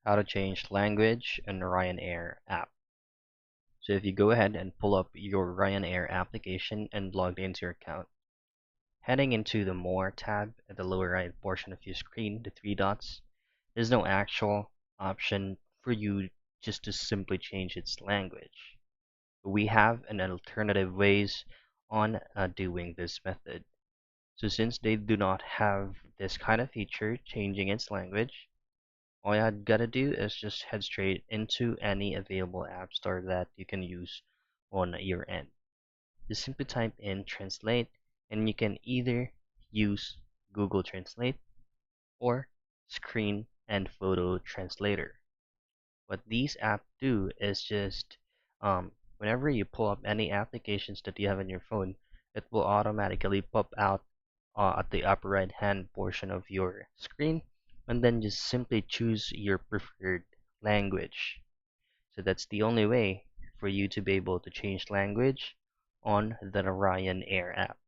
How to change language in Ryanair app. So if you go ahead and pull up your Ryanair application and log into your account, heading into the More tab at the lower right portion of your screen, the three dots, there's no actual option for you just to simply change its language. We have an alternative ways on doing this method. So since they do not have this kind of feature, changing its language, all you gotta do is just head straight into any available app store that you can use on your end. Just simply type in translate, and you can either use Google Translate or screen and photo translator. What these apps do is just whenever you pull up any applications that you have on your phone, it will automatically pop out at the upper right hand portion of your screen, and then just simply choose your preferred language. So that's the only way for you to be able to change language on the Ryanair app.